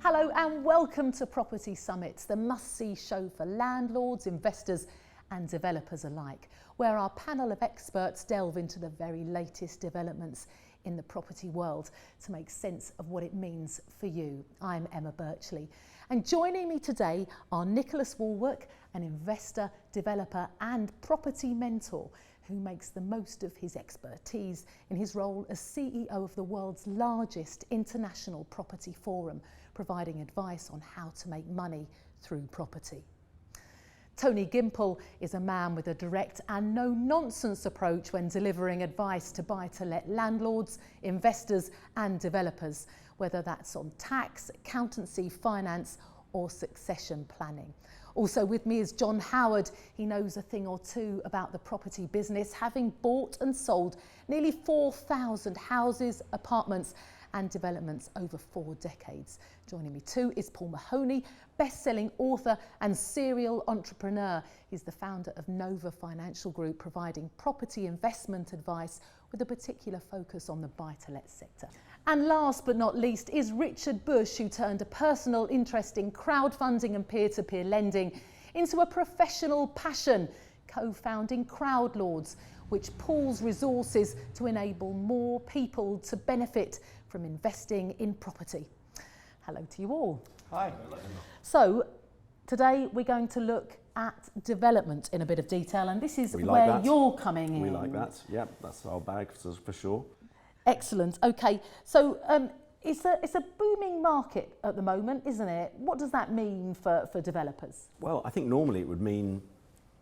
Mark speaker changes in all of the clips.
Speaker 1: Hello and welcome to Property Summits, the must-see show for landlords, investors and developers alike, where our panel of experts delve into the very latest developments in the property world to make sense of what it means for you. I'm Emma Birchley, and joining me today are Nicholas Walwork, an investor, developer and property mentor who makes the most of his expertise in his role as CEO of the world's largest international property forum, providing advice on how to make money through property. Tony Gimple is a man with a direct and no-nonsense approach when delivering advice to buy-to-let landlords, investors and developers, whether that's on tax, accountancy, finance or succession planning. Also with me is John Howard. He knows a thing or two about the property business, having bought and sold nearly 4,000 houses, apartments and developments over 4 decades. Joining me too is Paul Mahoney, best-selling author and serial entrepreneur. He's the founder of Nova Financial Group, providing property investment advice with a particular focus on the buy-to-let sector. And last but not least is Richard Bush, who turned a personal interest in crowdfunding and peer-to-peer lending into a professional passion, co-founding Crowdlords, which pools resources to enable more people to benefit from investing in property. Hello to you all.
Speaker 2: Hi.
Speaker 1: So today we're going to look at development in a bit of detail, and this is where you're coming in.
Speaker 2: We like that. Yep, that's our bag for sure.
Speaker 1: Excellent. Okay, so it's a booming market at the moment, isn't it? What does that mean for developers?
Speaker 2: Well, I think normally it would mean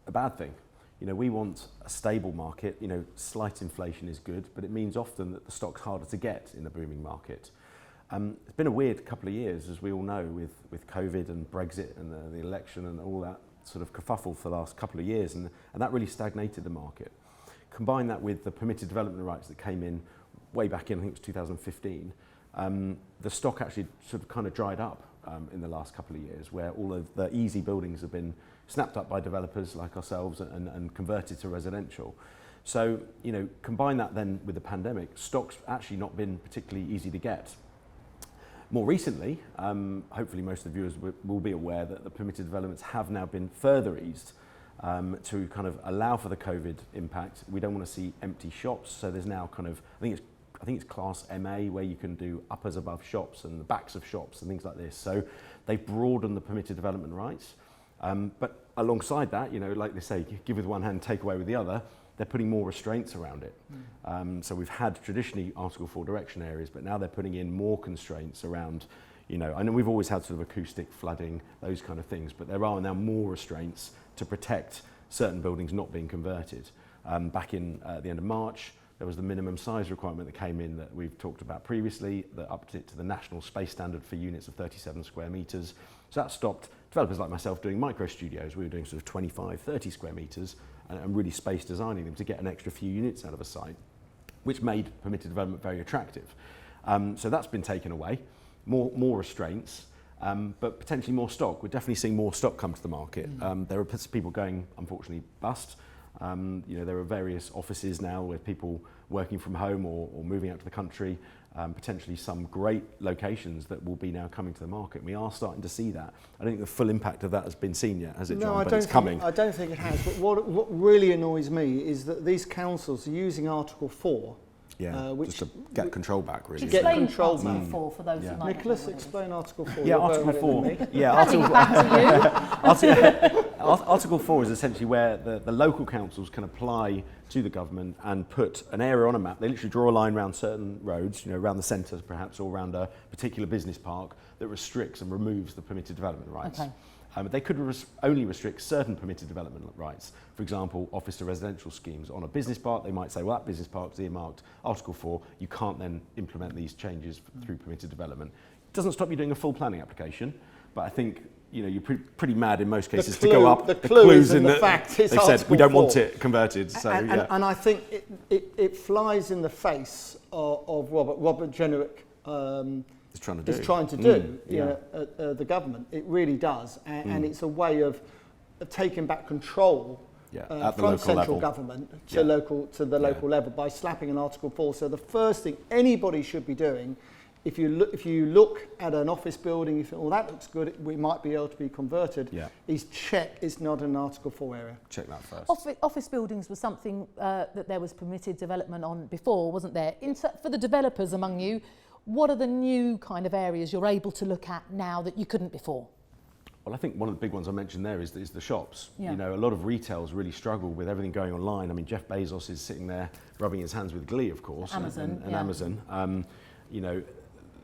Speaker 2: a bad thing. You know, we want a stable market. You know, slight inflation is good, but it means often that the stock's harder to get in a booming market. It's been a weird couple of years, as we all know, with COVID and Brexit and the election and all that sort of kerfuffle for the last couple of years, and that really stagnated the market. Combine that with the permitted development rights that came in way back in, I think it was 2015, the stock actually sort of kind of dried up in the last couple of years, where all of the easy buildings have been snapped up by developers like ourselves and converted to residential. So, you know, combine that then with the pandemic, stock's actually not been particularly easy to get. More recently, hopefully most of the viewers will be aware that the permitted developments have now been further eased to kind of allow for the COVID impact. We don't want to see empty shops, so there's now kind of, I think it's class MA, where you can do uppers above shops and the backs of shops and things like this. So they've broadened the permitted development rights. But alongside that, you know, like they say, give with one hand, take away with the other, they're putting more restraints around it. So we've had traditionally Article 4 direction areas, but now they're putting in more constraints around, you know, I know we've always had sort of acoustic flooding, those kind of things, but there are now more restraints to protect certain buildings not being converted. Back in the end of March, there was the minimum size requirement that came in that we've talked about previously, that upped it to the national space standard for units of 37 square metres. So that stopped developers like myself doing micro studios. We were doing sort of 25, 30 square metres and really space designing them to get an extra few units out of a site, which made permitted development very attractive. So that's been taken away, more restraints, but potentially more stock. We're definitely seeing more stock come to the market. There are people going, unfortunately, bust. You know, there are various offices now with people working from home or moving out to the country, potentially some great locations that will be now coming to the market. We are starting to see that. I don't think the full impact of that has been seen yet, has it, John? But it's coming.
Speaker 3: I don't think it has. But what really annoys me is that these councils are using Article 4.
Speaker 2: Just to get control back, really.
Speaker 1: Explain Article 4 for those who might
Speaker 3: Nicholas, explain Article 4.
Speaker 2: Yeah, Article 4. Yeah, Article 4 is essentially where the local councils can apply to the government and put an area on a map. They literally draw a line around certain roads, you know, around the centre perhaps, or around a particular business park that restricts and removes the permitted development rights. Okay. They could only restrict certain permitted development rights. For example, office to residential schemes. On a business park, they might say, well, that business park's earmarked Article 4, you can't then implement these changes through permitted development. It doesn't stop you doing a full planning application, but I think, you know, you're pretty mad in most cases to go up.
Speaker 3: The clues in the fact is
Speaker 2: they've said, we don't want it converted. So,
Speaker 3: and I think it flies in the face of Robert Jenrick
Speaker 2: is trying to do
Speaker 3: the government. It really does, and it's a way of taking back control from central government to the local level by slapping an Article 4. So the first thing anybody should be doing if you look at an office building, you think, oh, that looks good, we might be able to be converted.
Speaker 2: Yeah.
Speaker 3: Is check it's not an Article 4 area.
Speaker 2: Check that first.
Speaker 1: Office buildings was something that there was permitted development on before, wasn't there? For the developers among you, what are the new kind of areas you're able to look at now that you couldn't before?
Speaker 2: Well, I think one of the big ones I mentioned there is the shops.
Speaker 1: Yeah.
Speaker 2: You know, a lot of retailers really struggle with everything going online. I mean, Jeff Bezos is sitting there rubbing his hands with glee, of course.
Speaker 1: Amazon,
Speaker 2: and
Speaker 1: yeah.
Speaker 2: Amazon. You know,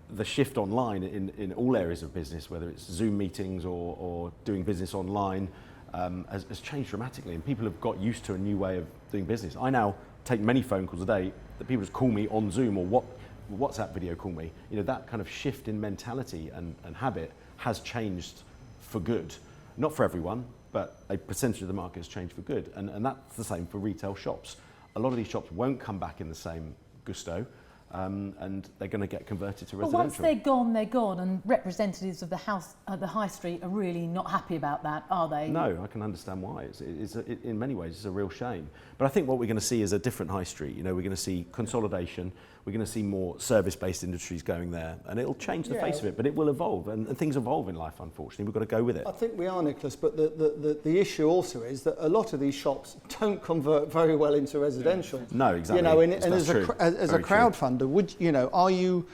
Speaker 2: the shift online in all areas of business, whether it's Zoom meetings or doing business online, has changed dramatically, and people have got used to a new way of doing business. I now take many phone calls a day that people just call me on Zoom or WhatsApp video call me. You know, that kind of shift in mentality and habit has changed for good. Not for everyone, but a percentage of the market has changed for good, and that's the same for retail shops. A lot of these shops won't come back in the same gusto. And they're going to get converted to residential.
Speaker 1: But once they're gone, and representatives of the high street are really not happy about that, are they? No,
Speaker 2: I can understand why. In many ways, it's a real shame. But I think what we're going to see is a different high street. You know, we're going to see consolidation. We're going to see more service-based industries going there, and it'll change the face of it. But it will evolve, and things evolve in life. Unfortunately, we've got to go with it.
Speaker 3: I think we are, Nicholas. But the issue also is that a lot of these shops don't convert very well into residential.
Speaker 2: No, exactly.
Speaker 3: You know, and as a crowdfunder, would you know? Are you,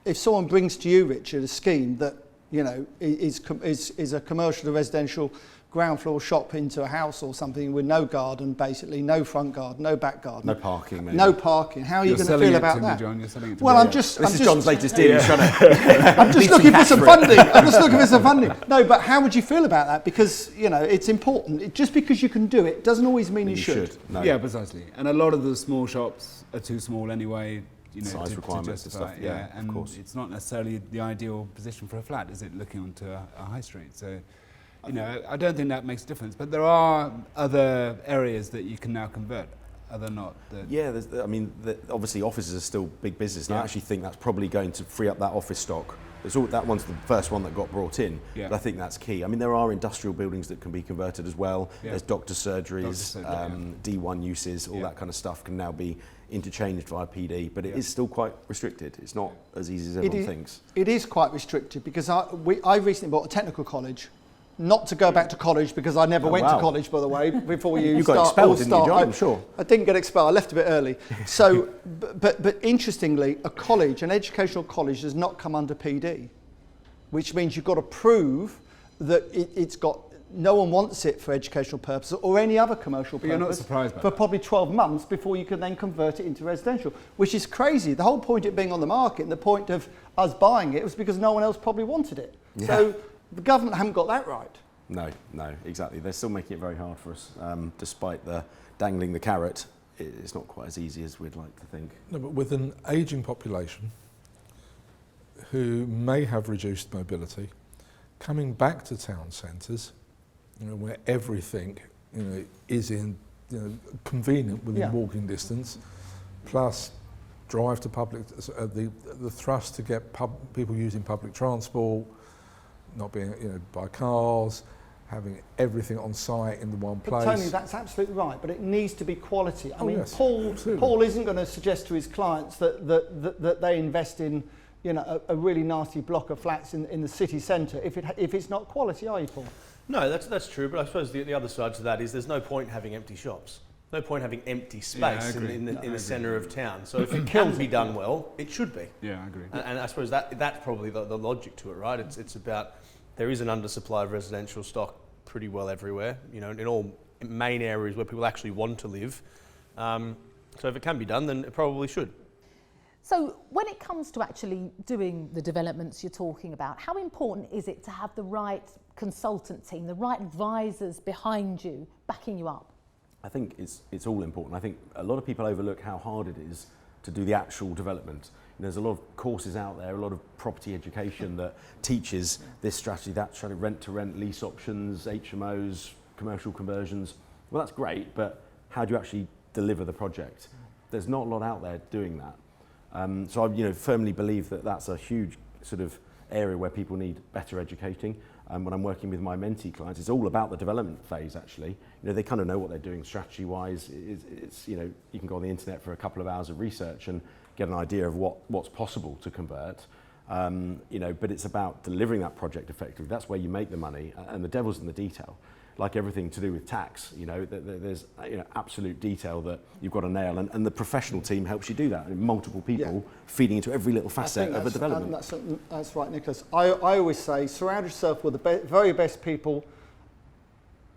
Speaker 3: if someone brings to you, Richard, a scheme that you know is a commercial to residential ground floor shop into a house or something with no garden, basically no front garden, no back garden,
Speaker 2: no parking, maybe.
Speaker 3: No parking. How are you going to feel about that?
Speaker 4: John, you're selling it to
Speaker 3: well,
Speaker 4: me.
Speaker 3: this
Speaker 2: is John's latest deal.
Speaker 3: I'm just looking for some funding. I'm just looking for some funding. No, but how would you feel about that? Because you know it's important. Just because you can do it doesn't always mean you should.
Speaker 2: No.
Speaker 4: Yeah, precisely. And a lot of the small shops are too small anyway. You know,
Speaker 2: size requirements
Speaker 4: to justify,
Speaker 2: and stuff. Yeah,
Speaker 4: and
Speaker 2: of course.
Speaker 4: It's not necessarily the ideal position for a flat, is it? Looking onto a high street, so. You know, I don't think that makes a difference, but there are other areas that you can now convert, are there not?
Speaker 2: Yeah, obviously offices are still big business, and I actually think that's probably going to free up that office stock. That one's the first one that got brought in, but I think that's key. I mean, there are industrial buildings that can be converted as well. Yeah. There's doctor surgeries, D1 uses, all that kind of stuff can now be interchanged via PD, but it is still quite restricted. It's not as easy as everyone thinks.
Speaker 3: It is quite restricted because I recently bought a technical college. Not to go back to college because I never went to college, by the way. Before you
Speaker 2: got expelled, didn't you, John? I'm sure.
Speaker 3: I didn't get expelled. I left a bit early. So, but interestingly, an educational college, does not come under PD, which means you've got to prove that it's got. No one wants it for educational purposes or any other commercial purpose.
Speaker 4: You're not surprised by
Speaker 3: for
Speaker 4: that.
Speaker 3: Probably 12 months before you can then convert it into residential, which is crazy. The whole point of it being on the market and the point of us buying it was because no one else probably wanted it. Yeah. So. The government haven't got that right.
Speaker 2: No, exactly. They're still making it very hard for us, despite the dangling the carrot. It's not quite as easy as we'd like to think.
Speaker 5: No, but with an ageing population who may have reduced mobility, coming back to town centres, you know, where everything, you know, is in, you know, convenient within walking distance, plus drive to public, the thrust to get people using public transport. Not being, you know, by cars, having everything on site in the one place.
Speaker 3: But Tony, that's absolutely right, but it needs to be quality. I mean,
Speaker 5: yes,
Speaker 3: Paul isn't going to suggest to his clients that they invest in, you know, a really nasty block of flats in the city centre if it's not quality, are you, Paul?
Speaker 6: No, that's true, but I suppose the other side to that is there's no point having empty shops. No point having empty space in the centre of town. So if it can be done well, it should be.
Speaker 4: Yeah, I agree.
Speaker 6: And I suppose that's probably the logic to it, right? It's about there is an undersupply of residential stock pretty well everywhere, you know, in all main areas where people actually want to live. So if it can be done, then it probably should.
Speaker 1: So when it comes to actually doing the developments you're talking about, how important is it to have the right consultant team, the right advisors behind you, backing you up?
Speaker 2: I think it's all important. I think a lot of people overlook how hard it is to do the actual development. And there's a lot of courses out there, a lot of property education that teaches this strategy, that strategy, rent-to-rent, lease options, HMOs, commercial conversions. Well, that's great, but how do you actually deliver the project? There's not a lot out there doing that. So I firmly believe that that's a huge sort of area where people need better educating. When I'm working with my mentee clients, it's all about the development phase, actually. You know, they kind of know what they're doing strategy-wise. It's you can go on the internet for a couple of hours of research and get an idea of what's possible to convert. You know, but it's about delivering that project effectively. That's where you make the money, and the devil's in the detail. Like everything to do with tax, you know, there's absolute detail that you've got to nail, and the professional team helps you do that. I mean, multiple people feeding into every little facet of a development.
Speaker 3: That's right, Nicholas. I always say, surround yourself with the very best people.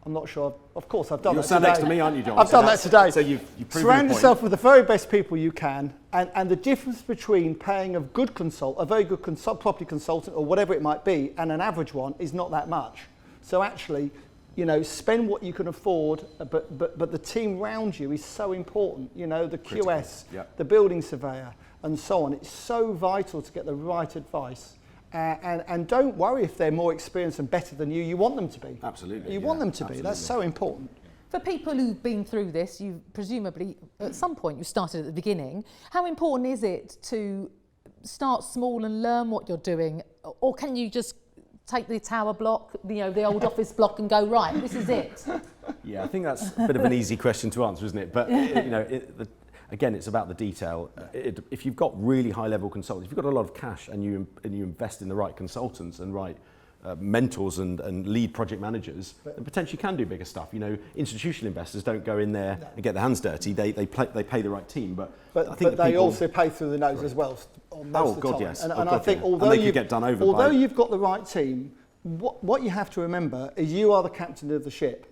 Speaker 3: I'm not sure. Of course, I've done that today.
Speaker 2: You're sat next to me, aren't you, John?
Speaker 3: I've done that today.
Speaker 2: So you've proven
Speaker 3: surround
Speaker 2: your
Speaker 3: yourself with the very best people you can, and the difference between paying a very good property consultant or whatever it might be, and an average one is not that much. So actually, you know, spend what you can afford, but the team around you is so important. You know, the QS, the building surveyor, and so on. It's so vital to get the right advice. And don't worry if they're more experienced and better than you. You want them to be.
Speaker 2: Absolutely.
Speaker 3: You want them to be. That's so important.
Speaker 1: For people who've been through this, you presumably, at some point, you started at the beginning. How important is it to start small and learn what you're doing? Or can you just take the tower block, you know, the old office block, and go, right, this is it?
Speaker 2: Yeah, I think that's a bit of an easy question to answer, isn't it? But, you know, again, it's about the detail. If you've got really high-level consultants, if you've got a lot of cash and you invest in the right consultants and right mentors and lead project managers, then potentially can do bigger stuff. You know, institutional investors don't go in there and get their hands dirty. They pay the right team, but I think
Speaker 3: they also pay through the nose as well. Most of the time.
Speaker 2: Yes.
Speaker 3: And I think although you've got the right team, what you have to remember is you are the captain of the ship.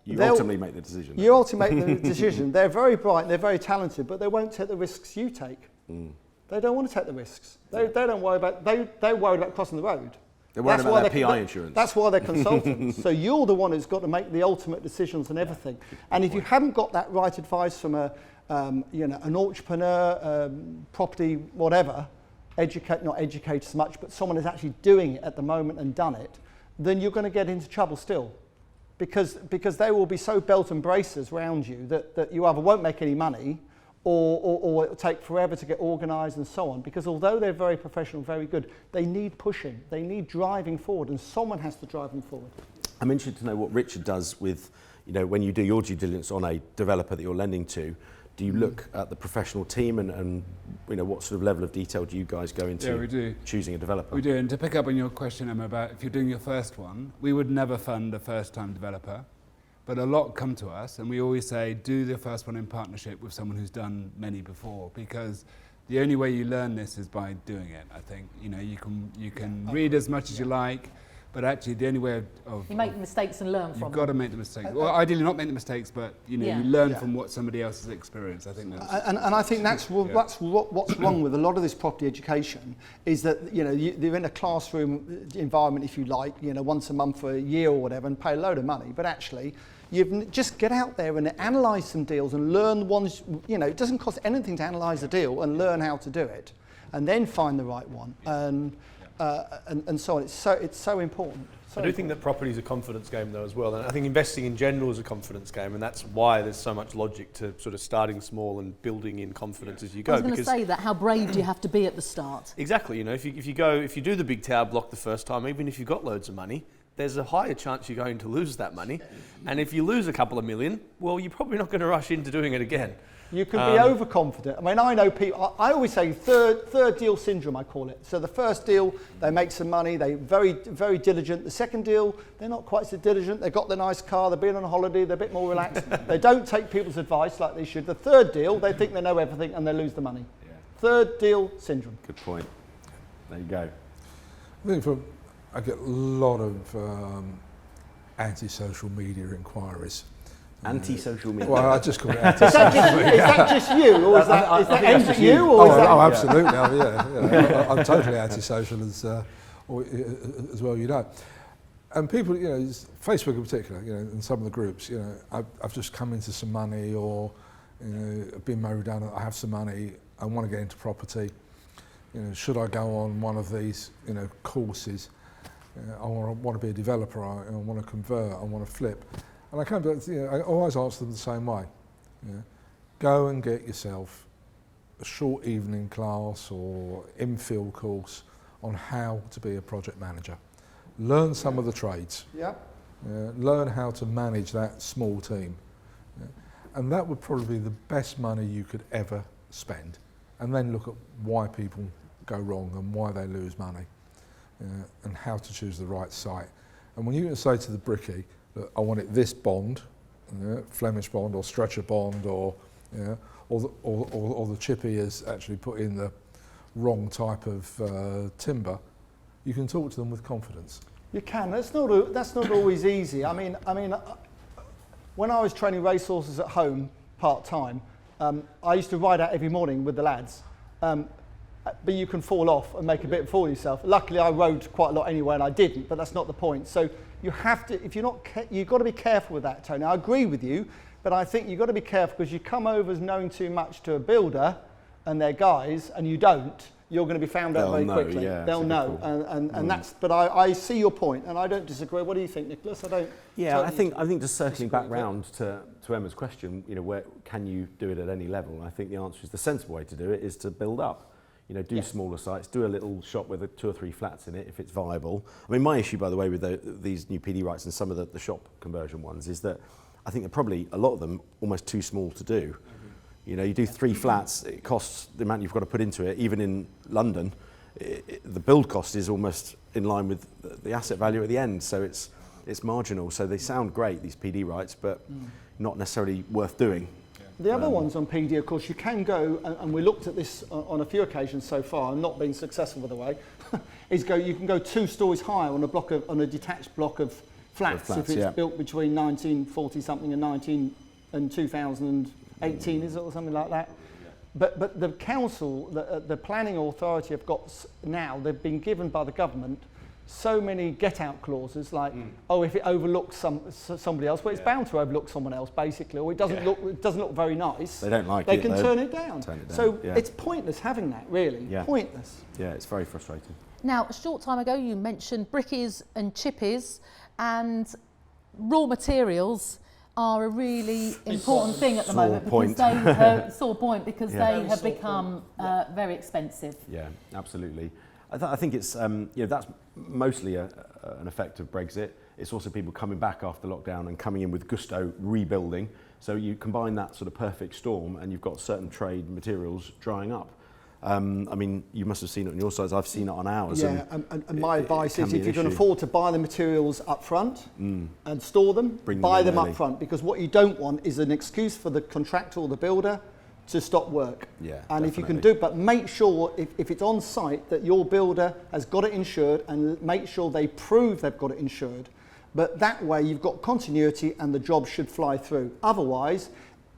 Speaker 2: You ultimately make the decision.
Speaker 3: You ultimately make the decision. They're very bright, they're very talented, but they won't take the risks you take. They don't want to take the risks. They don't worry about. They're worried about crossing the road.
Speaker 2: They're worried about their PI insurance.
Speaker 3: That's why they're consultants. So you're the one who's got to make the ultimate decisions and everything. And if you haven't got that right advice from an entrepreneur, property, whatever, not educated as much, but someone who's actually doing it at the moment and done it, then you're going to get into trouble still. Because they will be so belt and braces around you that you either won't make any money or it'll take forever to get organised and so on. Because although they're very professional, very good, they need pushing, they need driving forward, and someone has to drive them forward.
Speaker 2: I'm interested to know what Richard does with, you know, when you do your due diligence on a developer that you're lending to. Do you look at the professional team and you know, what sort of level of detail do you guys go into choosing a developer?
Speaker 4: We do, and to pick up on your question, Emma, about if you're doing your first one, we would never fund a first-time developer, but a lot come to us, and we always say, do the first one in partnership with someone who's done many before, because the only way you learn this is by doing it, I think. You know, you can read as much as you like, but actually the only way of
Speaker 1: you make the mistakes and learn from them.
Speaker 4: You've got to make the mistakes. Well, ideally not make the mistakes, but you know, you learn from what somebody else has experienced. I think that's
Speaker 3: and I think that's what's wrong with a lot of this property education is that, you know, they're in a classroom environment, if you like, you know, once a month for a year or whatever, and pay a load of money. But actually, you just get out there and analyse some deals and learn the ones. You know, it doesn't cost anything to analyse a deal and learn how to do it, and then find the right one. And so on. It's so important.
Speaker 6: I do think that property is a confidence game though as well, and I think investing in general is a confidence game, and that's why there's so much logic to sort of starting small and building in confidence as you go.
Speaker 1: I was going to say that, how brave do you have to be at the start?
Speaker 6: Exactly. You know, if you do the big tower block the first time, even if you've got loads of money, there's a higher chance you're going to lose that money, and if you lose a couple of million, well, you're probably not going to rush into doing it again.
Speaker 3: You can be overconfident. I mean, I know people, I always say third deal syndrome, I call it. So the first deal, they make some money, they're very, very diligent. The second deal, they're not quite so diligent. They've got their nice car, they've been on a holiday, they're a bit more relaxed. They don't take people's advice like they should. The third deal, they think they know everything and they lose the money. Yeah. Third deal syndrome.
Speaker 2: Good point. There you go.
Speaker 5: I think I get a lot of anti-social media inquiries.
Speaker 2: Anti-social media.
Speaker 5: Well, I just call it anti-social media.
Speaker 3: Is that just you, or is that aimed at you? Or is that
Speaker 5: absolutely. I'm totally anti-social as well. You know, and people, you know, Facebook in particular, you know, in some of the groups, you know, I've just come into some money, or you know, I've been made redundant. I have some money. I want to get into property. You know, should I go on one of these, you know, courses? I want to be a developer. I want to convert. I want to flip. And I come back, you know, I always answer them the same way. You know, go and get yourself a short evening class or infill course on how to be a project manager. Learn some of the trades.
Speaker 3: Yeah.
Speaker 5: Learn how to manage that small team. And that would probably be the best money you could ever spend. And then look at why people go wrong and why they lose money, and how to choose the right site. And when you can say to the brickie, look, I want it this bond, Flemish bond or stretcher bond, or the chippy has actually put in the wrong type of timber, you can talk to them with confidence.
Speaker 3: You can. That's not always easy. I mean, when I was training racehorses at home part time, I used to ride out every morning with the lads. But you can fall off and make a bit for yourself. Luckily, I rode quite a lot anyway, and I didn't. But that's not the point. So you have to. If you're not, you've got to be careful with that, Tony. I agree with you, but I think you've got to be careful because you come over as knowing too much to a builder and their guys, and you don't. You're going to be found out very quickly.
Speaker 2: Yeah,
Speaker 3: they'll know, and that's. But I see your point, and I don't disagree. What do you think, Nicholas? I don't.
Speaker 2: Yeah,
Speaker 3: totally
Speaker 2: I think just circling back round to Emma's question, where can you do it at any level? I think the answer is the sensible way to do it is to build up. Do smaller sites, do a little shop with 2 or 3 flats in it if it's viable. I mean, my issue, by the way, with these new PD rights and some of the shop conversion ones is that I think they're probably, a lot of them, almost too small to do. You do 3 flats, it costs the amount you've got to put into it. Even in London, the build cost is almost in line with the asset value at the end, so it's marginal. So they sound great, these PD rights, but not necessarily worth doing.
Speaker 3: The other ones on PD, of course, you can go, and we looked at this on a few occasions so far, and not been successful, by the way, you can go 2 stories higher on a detached block of flats if it's built between 1940 something and 2018, is it, or something like that? But the council, the planning authority have got now, they've been given by the government so many get-out clauses, like, if it overlooks somebody else, well, it's bound to overlook someone else, basically, or it doesn't look very nice.
Speaker 2: They don't like
Speaker 3: it.
Speaker 2: They
Speaker 3: can turn it down. So
Speaker 2: yeah.
Speaker 3: it's pointless having that, really.
Speaker 2: Yeah.
Speaker 3: Pointless.
Speaker 2: Yeah, it's very frustrating.
Speaker 1: Now, a short time ago, you mentioned brickies and chippies, and raw materials are a really important thing at the moment because they they have become very expensive.
Speaker 2: Yeah, absolutely. I think it's that's mostly an effect of Brexit. It's also people coming back after lockdown and coming in with gusto rebuilding. So you combine that sort of perfect storm, and you've got certain trade materials drying up. I mean, you must have seen it on your sides. I've seen it on ours.
Speaker 3: Yeah, and my advice is if you can afford to buy the materials up front and store them, buy them up front, because what you don't want is an excuse for the contractor or the builder to stop work.
Speaker 2: Yeah,
Speaker 3: and
Speaker 2: definitely.
Speaker 3: if you can do it, but make sure if it's on site that your builder has got it insured, and make sure they prove they've got it insured. But that way you've got continuity and the job should fly through. Otherwise,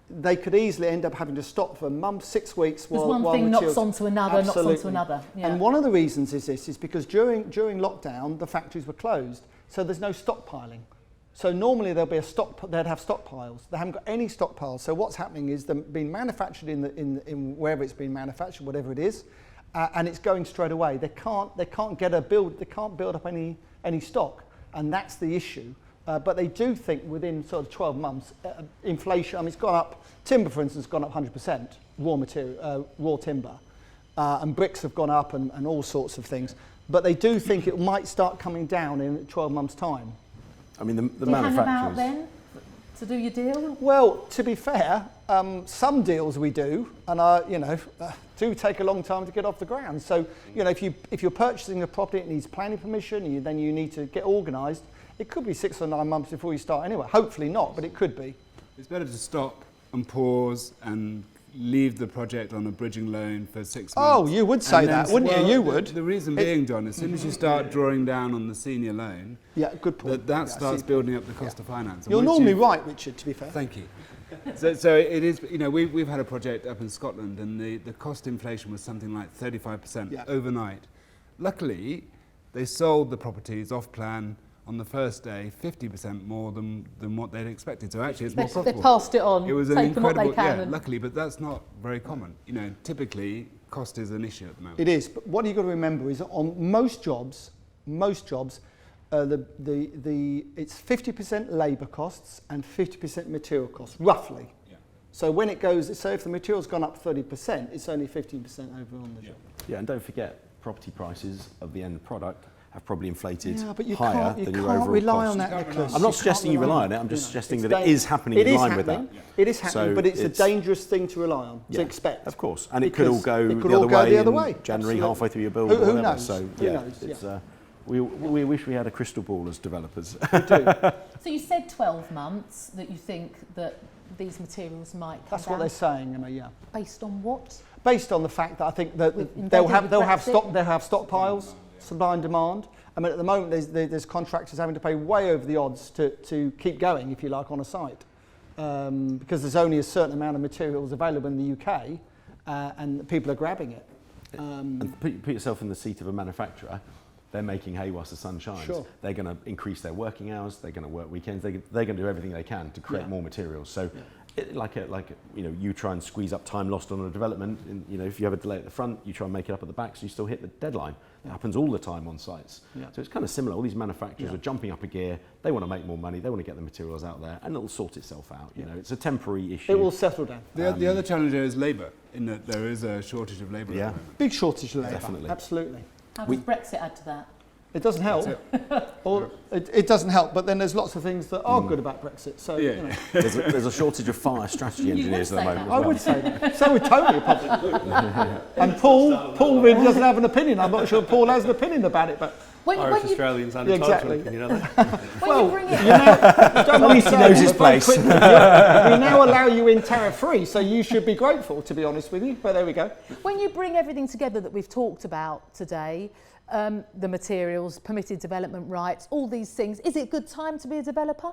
Speaker 3: they could easily end up having to stop for a month, 6 weeks.
Speaker 1: Because one thing knocks onto another, knocks onto another. Yeah.
Speaker 3: And one of the reasons is because during lockdown, the factories were closed, so there's no stockpiling. So normally they'd have stockpiles. They haven't got any stockpiles. So what's happening is they're being manufactured in wherever it's being manufactured, whatever it is, and it's going straight away. They can't build up any stock, and that's the issue. But they do think within sort of 12 months, inflation. I mean, it's gone up. Timber, for instance, has gone up 100%. Raw timber, and bricks have gone up, and all sorts of things. But they do think it might start coming down in 12 months' time.
Speaker 2: I mean, the
Speaker 1: do you hang
Speaker 2: manufacturers.
Speaker 1: about then to do your deal?
Speaker 3: Well, to be fair, some deals we do, and do take a long time to get off the ground. So, if you're purchasing a property, it needs planning permission. Then you need to get organised. It could be 6 or 9 months before you start anyway. Hopefully not, but it could be.
Speaker 4: It's better to stop and pause and leave the project on a bridging loan for 6 months.
Speaker 3: Oh, you would say that, wouldn't you? You would.
Speaker 4: The reason being, John, as soon as you start drawing down on the senior loan,
Speaker 3: good point.
Speaker 4: that starts building up the cost of finance. And
Speaker 3: you're normally right, Richard, to be fair.
Speaker 4: Thank you. So it is, we've had a project up in Scotland, and the cost inflation was something like 35% overnight. Luckily, they sold the properties off plan on the first day 50% more than what they'd expected. So actually it's more profitable.
Speaker 1: They passed it on,
Speaker 4: it was an
Speaker 1: taken
Speaker 4: incredible,
Speaker 1: what they can.
Speaker 4: luckily, but that's not very common. Typically cost is an issue at the moment.
Speaker 3: It is, but what you've got to remember is that on most jobs, it's 50% labour costs and 50% material costs, roughly. Yeah. So when it goes, so if the material's gone up 30%, it's only 15% over on the job.
Speaker 2: Yeah, and don't forget, property prices of the end product have probably inflated
Speaker 3: but you
Speaker 2: higher
Speaker 3: can't,
Speaker 2: than your overall
Speaker 3: rely
Speaker 2: cost.
Speaker 3: on that, Nicholas.
Speaker 2: I'm not suggesting you rely on it, I'm just suggesting that it is happening in line with that.
Speaker 3: It is happening,
Speaker 2: So
Speaker 3: but it's a dangerous thing to rely on, to
Speaker 2: Yeah,
Speaker 3: expect.
Speaker 2: Of course, and it could all go
Speaker 3: it could
Speaker 2: the
Speaker 3: all
Speaker 2: other
Speaker 3: go
Speaker 2: way
Speaker 3: the other
Speaker 2: in
Speaker 3: way.
Speaker 2: January,
Speaker 3: Absolutely.
Speaker 2: halfway through your build
Speaker 3: Who
Speaker 2: or whatever.
Speaker 3: knows?
Speaker 2: So
Speaker 3: Who
Speaker 2: yeah,
Speaker 3: knows?
Speaker 2: it's,
Speaker 3: Yeah.
Speaker 2: we wish we had a crystal ball as developers.
Speaker 1: So you said 12 months that you think that these materials might come
Speaker 3: That's what
Speaker 1: down.
Speaker 3: they're saying, Emma, yeah.
Speaker 1: Based on what?
Speaker 3: Based on the fact that I think that
Speaker 1: With-
Speaker 3: they'll
Speaker 1: embedded
Speaker 3: have
Speaker 1: with
Speaker 3: they'll have
Speaker 1: Brexit?
Speaker 3: stockpiles, supply and demand. I mean, at the moment, there's contractors having to pay way over the odds to keep going, if you like, on a site, because there's only a certain amount of materials available in the UK, and people are grabbing it.
Speaker 2: And put yourself in the seat of a manufacturer. They're making hay whilst the sun shines.
Speaker 3: Sure.
Speaker 2: They're going to increase their working hours. They're going to work weekends. They're going to do everything they can to create
Speaker 3: Yeah.
Speaker 2: more materials. So, you try and squeeze up time lost on a development. If you have a delay at the front, you try and make it up at the back, so you still hit the deadline. It happens all the time on sites.
Speaker 3: Yeah.
Speaker 2: So it's kind of similar. All these manufacturers
Speaker 3: Yeah.
Speaker 2: are jumping up a gear. They want to make more money. They want to get the materials out there, and it'll sort itself out. It's a temporary issue.
Speaker 3: It will settle down.
Speaker 4: The other challenge there is labour, in that there is a shortage of labour
Speaker 2: Yeah.
Speaker 4: at the moment.
Speaker 3: Big shortage of labour.
Speaker 2: Definitely.
Speaker 3: Absolutely.
Speaker 1: How does Brexit add to that?
Speaker 3: It doesn't help. Or it doesn't help, but then there's lots of things that are good about Brexit. So,
Speaker 4: Yeah.
Speaker 3: you know.
Speaker 2: There's a shortage of fire strategy engineers at the
Speaker 1: say
Speaker 2: moment.
Speaker 1: that.
Speaker 3: I
Speaker 2: as well.
Speaker 3: would say that. So would Tony, probably. And Paul really doesn't have an opinion. I'm not sure Paul has an opinion about it, but
Speaker 6: Irish Australians entitled
Speaker 3: exactly.
Speaker 6: to an opinion, are they?
Speaker 1: When you bring it
Speaker 3: at least
Speaker 2: he knows his place.
Speaker 3: We now allow you in tariff-free, so you should be grateful, to be honest with you. But there we go.
Speaker 1: When you bring everything together that we've talked about today, the materials, permitted development rights, all these things, is it a good time to be a developer?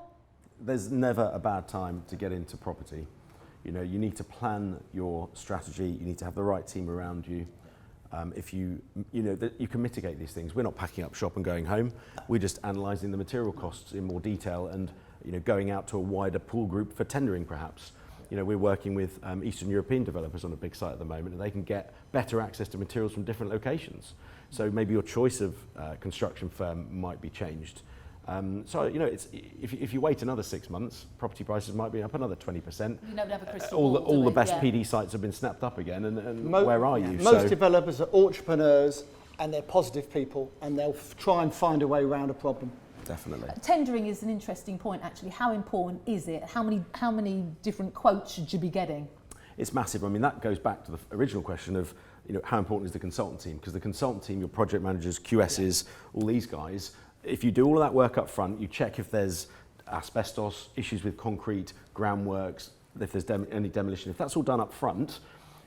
Speaker 2: There's never a bad time to get into property. You need to plan your strategy. You need to have the right team around you. If you can mitigate these things. We're not packing up shop and going home. We're just analysing the material costs in more detail and going out to a wider pool group for tendering, perhaps. We're working with Eastern European developers on a big site at the moment, and they can get better access to materials from different locations. So maybe your choice of construction firm might be changed. It's, if you wait another 6 months, property prices might be up another 20%.
Speaker 1: You never have a crystal ball,
Speaker 2: All the
Speaker 1: do
Speaker 2: best
Speaker 1: we?
Speaker 2: PD sites have been snapped up again, and where are you?
Speaker 3: Most developers are entrepreneurs, and they're positive people, and they'll try and find a way around a problem.
Speaker 2: Definitely.
Speaker 1: Tendering is an interesting point, actually. How important is it? How many different quotes should you be getting?
Speaker 2: It's massive. I mean, that goes back to the original question of, how important is the consultant team? Because the consultant team, your project managers, QSs, all these guys, if you do all of that work up front, you check if there's asbestos, issues with concrete, groundworks, if there's any demolition. If that's all done up front,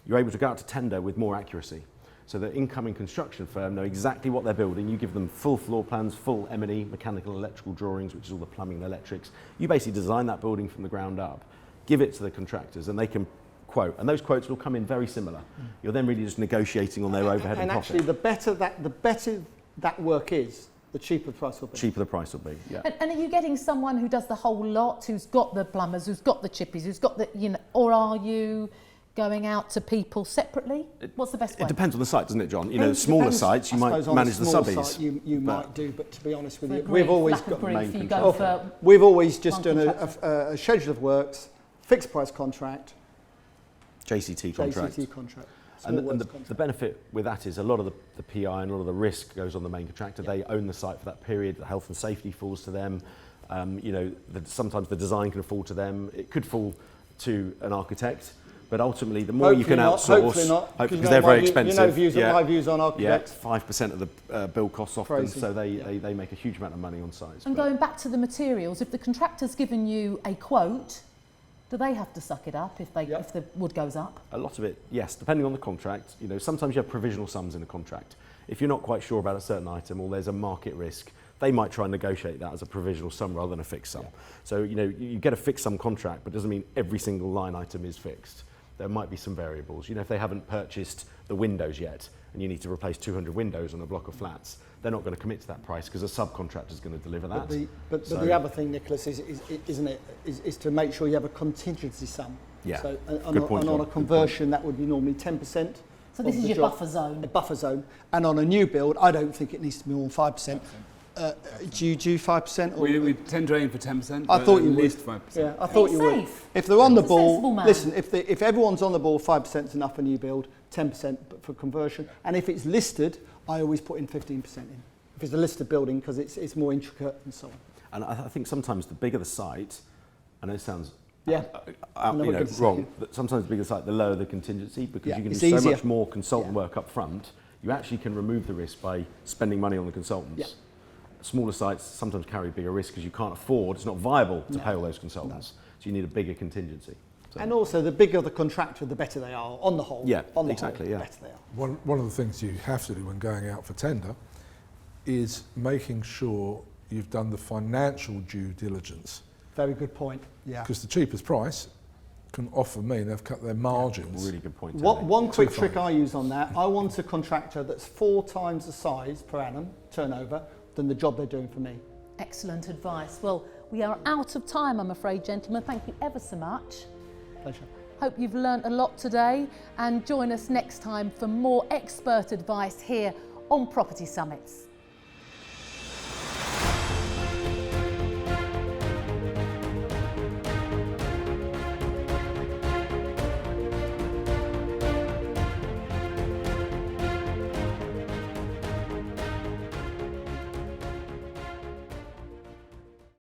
Speaker 2: you're able to go out to tender with more accuracy. So the incoming construction firm know exactly what they're building. You give them full floor plans, full M&E, mechanical and electrical drawings, which is all the plumbing and electrics. You basically design that building from the ground up, give it to the contractors, and they can quote. And those quotes will come in very similar. You're then really just negotiating on their overhead and profit.
Speaker 3: And actually, the better that work is, the cheaper the price will be.
Speaker 2: Cheaper the price will be, yeah.
Speaker 1: And are you getting someone who does the whole lot, who's got the plumbers, who's got the chippies, who's got the, or are you going out to people separately? What's the best way?
Speaker 2: It depends on the site, doesn't it, John?
Speaker 3: Depends-
Speaker 2: smaller
Speaker 3: depends.
Speaker 2: sites, you
Speaker 3: I
Speaker 2: might
Speaker 3: suppose on a
Speaker 2: manage the
Speaker 3: small
Speaker 2: subbies.
Speaker 3: site you might do, but to be honest with
Speaker 1: For
Speaker 3: you,
Speaker 1: a brief,
Speaker 3: we've always
Speaker 1: black and
Speaker 3: got
Speaker 1: brief,
Speaker 2: main
Speaker 1: you
Speaker 2: control.
Speaker 1: go for
Speaker 3: we've always just
Speaker 1: one
Speaker 3: done
Speaker 1: contractor.
Speaker 3: a schedule of works, fixed price contract,
Speaker 2: JCT contract.
Speaker 3: JCT contract.
Speaker 2: And,
Speaker 3: small
Speaker 2: and
Speaker 3: works
Speaker 2: the
Speaker 3: contract.
Speaker 2: benefit with that is a lot of the PI and a lot of the risk goes on the main contractor. They own the site for that period. The health and safety falls to them. Sometimes the design can fall to them. It could fall to an architect. But ultimately, the more you can outsource,
Speaker 3: hopefully not,
Speaker 2: because
Speaker 3: you
Speaker 2: they're
Speaker 3: know
Speaker 2: very
Speaker 3: my
Speaker 2: expensive.
Speaker 3: my views on architects.
Speaker 2: 5% of the build costs often,
Speaker 3: Crazy.
Speaker 2: so they make a huge amount of money on sites.
Speaker 1: And
Speaker 2: But
Speaker 1: going back to the materials, if the contractor's given you a quote, do they have to suck it up if the wood goes up?
Speaker 2: a lot of it, yes, depending on the contract. Sometimes you have provisional sums in a contract. If you're not quite sure about a certain item or there's a market risk, they might try and negotiate that as a provisional sum rather than a fixed sum. So, you get a fixed sum contract, but it doesn't mean every single line item is fixed. There might be some variables. If they haven't purchased the windows yet and you need to replace 200 windows on a block of flats, they're not going to commit to that price because a subcontractor is going to deliver that.
Speaker 3: But the other thing, Nicholas, is to make sure you have a contingency sum.
Speaker 2: Yeah,
Speaker 3: So
Speaker 2: good point,
Speaker 3: on
Speaker 2: John.
Speaker 3: a conversion, that would be normally 10%.
Speaker 1: So this
Speaker 3: of
Speaker 1: is
Speaker 3: the
Speaker 1: your
Speaker 3: job.
Speaker 1: buffer zone.
Speaker 3: A buffer zone. And on a new build, I don't think it needs to be more than 5%. Do you do 5%? Or
Speaker 4: We tend to aim for 10%.
Speaker 3: I thought
Speaker 4: at
Speaker 3: you would.
Speaker 4: least 5%.
Speaker 3: Yeah, I thought you would.
Speaker 1: Safe.
Speaker 3: If they're on the
Speaker 1: That's a sensible
Speaker 3: ball,
Speaker 1: man.
Speaker 3: listen, if everyone's on the ball, 5% is enough for new build, 10% for conversion. And if it's listed, I always put in 15% in. if it's a listed building, because it's more intricate and so on.
Speaker 2: And I think sometimes the bigger the site, I know it sounds
Speaker 3: Yeah.
Speaker 2: wrong, but sometimes the bigger the site, the lower the contingency, because
Speaker 3: Yeah,
Speaker 2: you can do
Speaker 3: it's
Speaker 2: so
Speaker 3: easier.
Speaker 2: much more consultant work up front. You actually can remove the risk by spending money on the consultants.
Speaker 3: Yeah.
Speaker 2: Smaller sites sometimes carry bigger risk because you can't afford, it's not viable to pay all those consultants. So you need a bigger contingency. So
Speaker 3: And also, the bigger the contractor, the better they are on the whole.
Speaker 2: Yeah,
Speaker 3: on the
Speaker 2: exactly,
Speaker 3: whole,
Speaker 2: yeah.
Speaker 3: the better they are.
Speaker 5: One of the things you have to do when going out for tender is making sure you've done the financial due diligence.
Speaker 3: Very good point. Yeah.
Speaker 5: Because the cheapest price can often mean they've cut their margins.
Speaker 2: really good point.
Speaker 3: One quick
Speaker 5: Too
Speaker 3: trick
Speaker 5: far.
Speaker 3: I use on that, I want a contractor that's 4 times the size per annum turnover than the job they're doing for me.
Speaker 1: Excellent advice. Well, we are out of time, I'm afraid, gentlemen. Thank you ever so much.
Speaker 3: Pleasure.
Speaker 1: Hope you've learnt a lot today, and join us next time for more expert advice here on Property Summits.